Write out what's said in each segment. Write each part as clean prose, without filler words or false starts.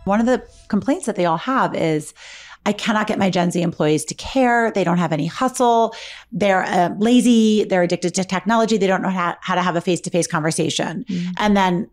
One of the complaints that they all have is, I cannot get my Gen Z employees to care. They don't have any hustle. They're lazy. They're addicted to technology. They don't know how to have a face-to-face conversation. And then,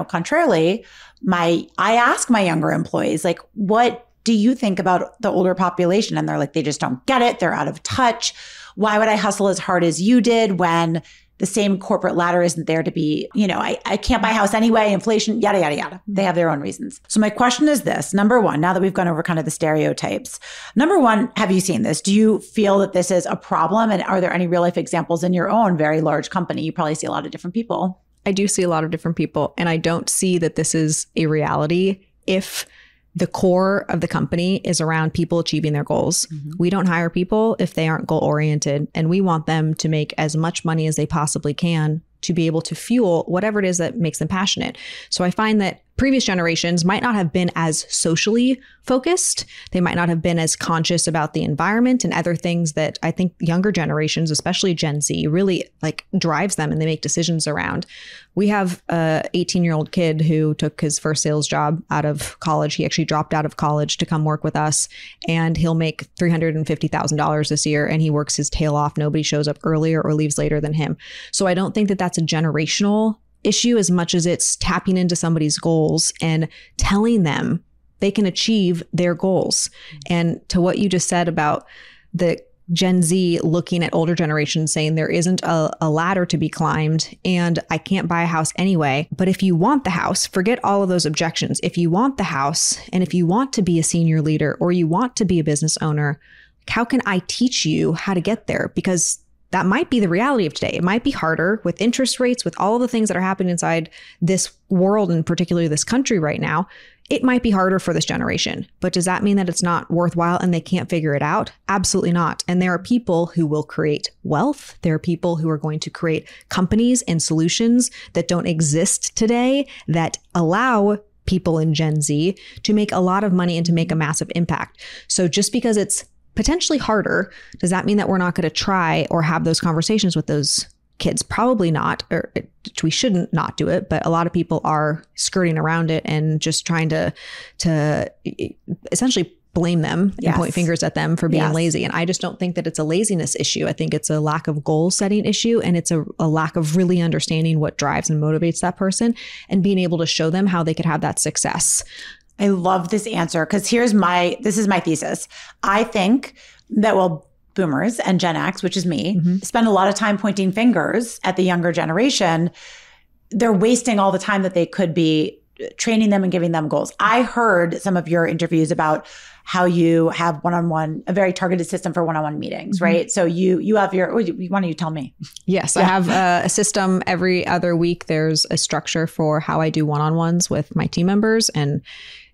contrarily, I ask my younger employees, like, what do you think about the older population? And they're like, they just don't get it. They're out of touch. Why would I hustle as hard as you did when the same corporate ladder isn't there to be, I can't buy a house anyway, inflation, yada, yada, yada. They have their own reasons. So my question is this. Number one, now that we've gone over kind of the stereotypes, number one, have you seen this? Do you feel that this is a problem? And are there any real life examples in your own very large company? You probably see a lot of different people. I do see a lot of different people. And I don't see that this is a reality if the core of the company is around people achieving their goals. We don't hire people if they aren't goal oriented, and we want them to make as much money as they possibly can to be able to fuel whatever it is that makes them passionate. So I find that previous generations might not have been as socially focused. They might not have been as conscious about the environment and other things that I think younger generations, especially Gen Z, really drives them and they make decisions around. We have a 18-year-old kid who took his first sales job out of college. He actually dropped out of college to come work with us, and he'll make $350,000 this year, and he works his tail off. Nobody shows up earlier or leaves later than him. So I don't think that that's a generational issue as much as it's tapping into somebody's goals and telling them they can achieve their goals. And to what you just said about the Gen Z looking at older generations saying there isn't a ladder to be climbed and I can't buy a house anyway. But if you want the house, forget all of those objections. If you want the house and if you want to be a senior leader or you want to be a business owner, how can I teach you how to get there? Because that might be the reality of today. It might be harder with interest rates, with all of the things that are happening inside this world and particularly this country right now. It might be harder for this generation, but does that mean that it's not worthwhile and they can't figure it out? Absolutely not. And there are people who will create wealth. There are people who are going to create companies and solutions that don't exist today that allow people in Gen Z to make a lot of money and to make a massive impact. So just because it's potentially harder, does that mean that we're not going to try or have those conversations with those kids? Probably not, or we shouldn't not do it, but a lot of people are skirting around it and just trying to essentially blame them and point fingers at them for being lazy. And I just don't think that it's a laziness issue. I think it's a lack of goal setting issue, and it's a lack of really understanding what drives and motivates that person and being able to show them how they could have that success. I love this answer because this is my thesis. I think that boomers and Gen X, which is me, spend a lot of time pointing fingers at the younger generation. They're wasting all the time that they could be training them and giving them goals. I heard some of your interviews about how you have a very targeted system for one-on-one meetings, right? So you have why don't you tell me? Yes, I have a system every other week. There's a structure for how I do one-on-ones with my team members, and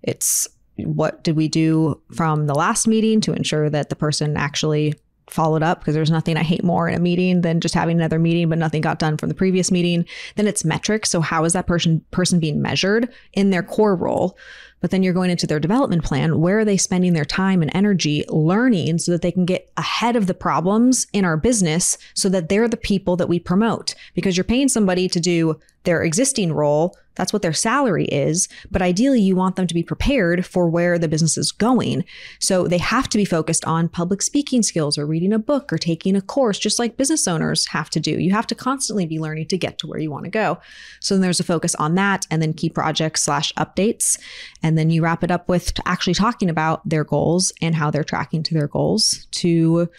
it's what did we do from the last meeting to ensure that the person actually followed up, because there's nothing I hate more in a meeting than just having another meeting but nothing got done from the previous meeting. Then it's metrics. So how is that person being measured in their core role? But then you're going into their development plan. Where are they spending their time and energy learning so that they can get ahead of the problems in our business so that they're the people that we promote? Because you're paying somebody to do their existing role. That's what their salary is. But ideally, you want them to be prepared for where the business is going. So they have to be focused on public speaking skills or reading a book or taking a course, just like business owners have to do. You have to constantly be learning to get to where you want to go. So then there's a focus on that, and then key projects / updates. And then you wrap it up with actually talking about their goals and how they're tracking to their goals to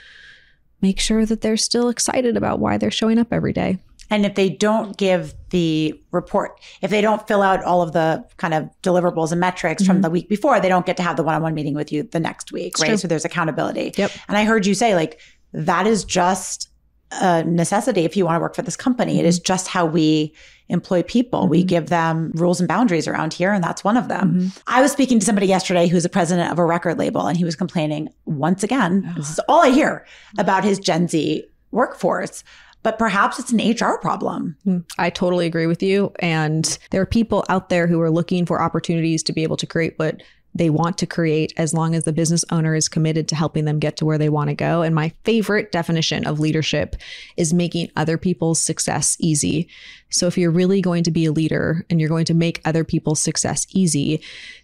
make sure that they're still excited about why they're showing up every day. And if they don't give the report, if they don't fill out all of the kind of deliverables and metrics from the week before, they don't get to have the one-on-one meeting with you the next week, right? So there's accountability. Yep. And I heard you say that is just a necessity if you want to work for this company. It is just how we employ people. We give them rules and boundaries around here, and that's one of them. I was speaking to somebody yesterday who's a president of a record label, and he was complaining once again, this is all I hear about his Gen Z workforce. But perhaps it's an HR problem. I totally agree with you. And there are people out there who are looking for opportunities to be able to create what they want to create, as long as the business owner is committed to helping them get to where they want to go. And my favorite definition of leadership is making other people's success easy. So if you're really going to be a leader and you're going to make other people's success easy,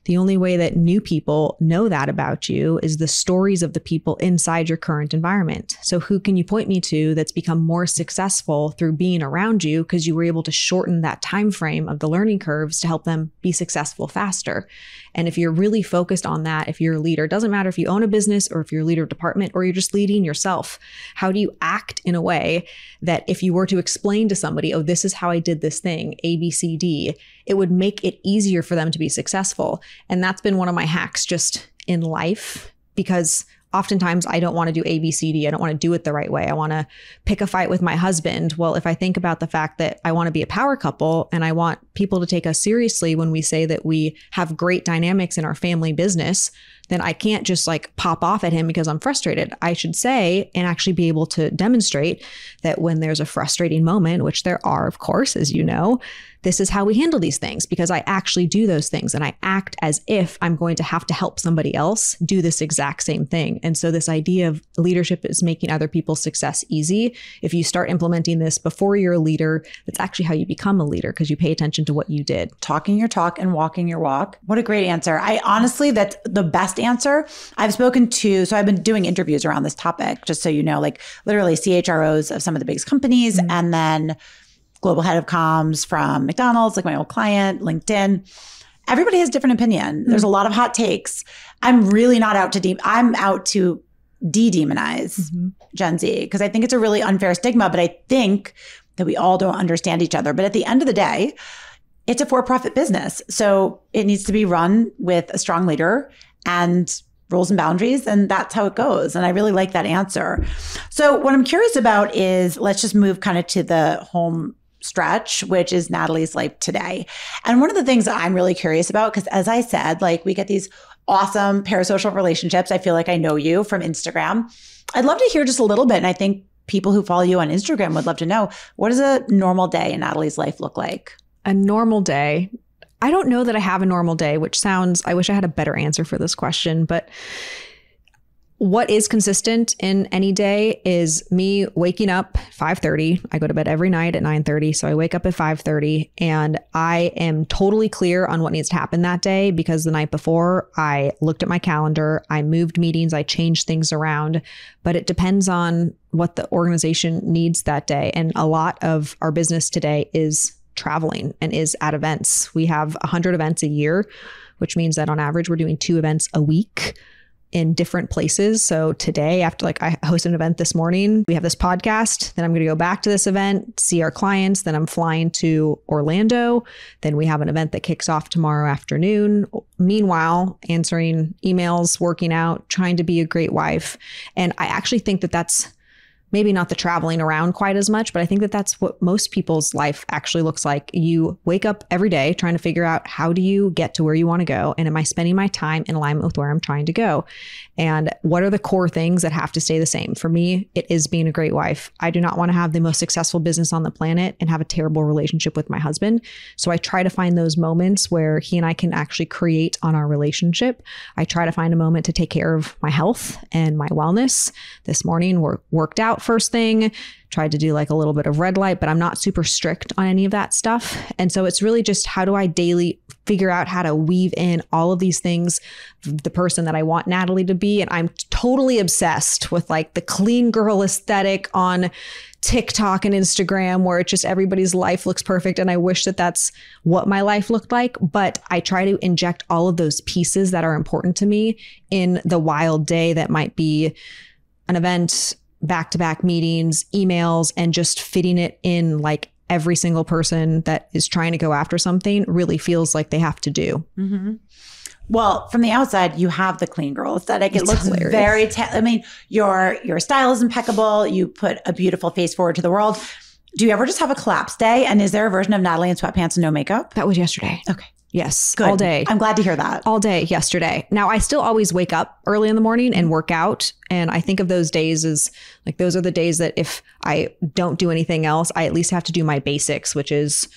the only way that new people know that about you is the stories of the people inside your current environment. So who can you point me to that's become more successful through being around you because you were able to shorten that time frame of the learning curves to help them be successful faster? And if you're really focused on that, if you're a leader, it doesn't matter if you own a business or if you're a leader of department or you're just leading yourself, how do you act in a way that if you were to explain to somebody, oh, this is how I did this thing, A, B, C, D, it would make it easier for them to be successful. And that's been one of my hacks just in life, because oftentimes I don't want to do A, B, C, D. I don't want to do it the right way. I want to pick a fight with my husband. Well, if I think about the fact that I want to be a power couple and I want people to take us seriously when we say that we have great dynamics in our family business, then I can't just like pop off at him because I'm frustrated. I should say and actually be able to demonstrate that when there's a frustrating moment, which there are, of course, as you know, this is how we handle these things, because I actually do those things and I act as if I'm going to have to help somebody else do this exact same thing. And so this idea of leadership is making other people's success easy. If you start implementing this before you're a leader, that's actually how you become a leader, because you pay attention to what you did. Talking your talk and walking your walk. What a great answer. I honestly, that's the best answer. I've spoken to, so I've been doing interviews around this topic, just so you know, like literally CHROs of some of the biggest companies, and then global head of comms from McDonald's, like my old client, LinkedIn. Everybody has different opinion. There's a lot of hot takes. I'm really not out to I'm out to de-demonize Gen Z, because I think it's a really unfair stigma, but I think that we all don't understand each other. But at the end of the day, it's a for-profit business. So it needs to be run with a strong leader and rules and boundaries, and that's how it goes. And I really like that answer. So what I'm curious about is, let's just move kind of to the home stretch, which is Natalie's life today. And one of the things that I'm really curious about, because as I said, like we get these awesome parasocial relationships. I feel like I know you from Instagram. I'd love to hear just a little bit. And I think people who follow you on Instagram would love to know, what does a normal day in Natalie's life look like? A normal day. I don't know that I have a normal day, which sounds, I wish I had a better answer for this question, but what is consistent in any day is me waking up 5:30. I go to bed every night at 9:30. So I wake up at 5:30 and I am totally clear on what needs to happen that day, because the night before I looked at my calendar, I moved meetings, I changed things around, but it depends on what the organization needs that day. And a lot of our business today is traveling and is at events. We have 100 events a year, which means that on average, we're doing 2 events a week in different places. So today, after I hosted an event this morning, we have this podcast, then I'm going to go back to this event, see our clients, then I'm flying to Orlando. Then we have an event that kicks off tomorrow afternoon. Meanwhile, answering emails, working out, trying to be a great wife. And I actually think that that's maybe not the traveling around quite as much, but I think that that's what most people's life actually looks like. You wake up every day trying to figure out, how do you get to where you want to go? And am I spending my time in alignment with where I'm trying to go? And what are the core things that have to stay the same? For me, it is being a great wife. I do not want to have the most successful business on the planet and have a terrible relationship with my husband. So I try to find those moments where he and I can actually create on our relationship. I try to find a moment to take care of my health and my wellness. This morning, worked out first thing, tried to do like a little bit of red light, but I'm not super strict on any of that stuff. And so it's really just, how do I daily figure out how to weave in all of these things, the person that I want Natalie to be. And I'm totally obsessed with like the clean girl aesthetic on TikTok and Instagram, where it just, everybody's life looks perfect. And I wish that that's what my life looked like. But I try to inject all of those pieces that are important to me in the wild day that might be an event, back-to-back meetings, emails, and just fitting it in like every single person that is trying to go after something really feels like they have to do. Mm-hmm. Well, from the outside, you have the clean girl aesthetic. It looks hilarious. very, I mean, your style is impeccable. You put a beautiful face forward to the world. Do you ever just have a collapse day? And is there a version of Natalie in sweatpants and no makeup? That was yesterday. Okay. Yes. Good. All day. I'm glad to hear that. All day yesterday. Now, I still always wake up early in the morning and work out. And I think of those days as like, those are the days that if I don't do anything else, I at least have to do my basics, which is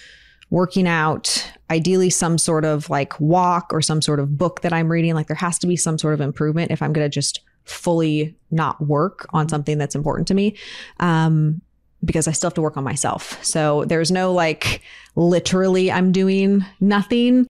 working out, ideally some sort of like walk or some sort of book that I'm reading. Like there has to be some sort of improvement if I'm going to just fully not work on something that's important to me. Because I still have to work on myself. So there's no like literally I'm doing nothing.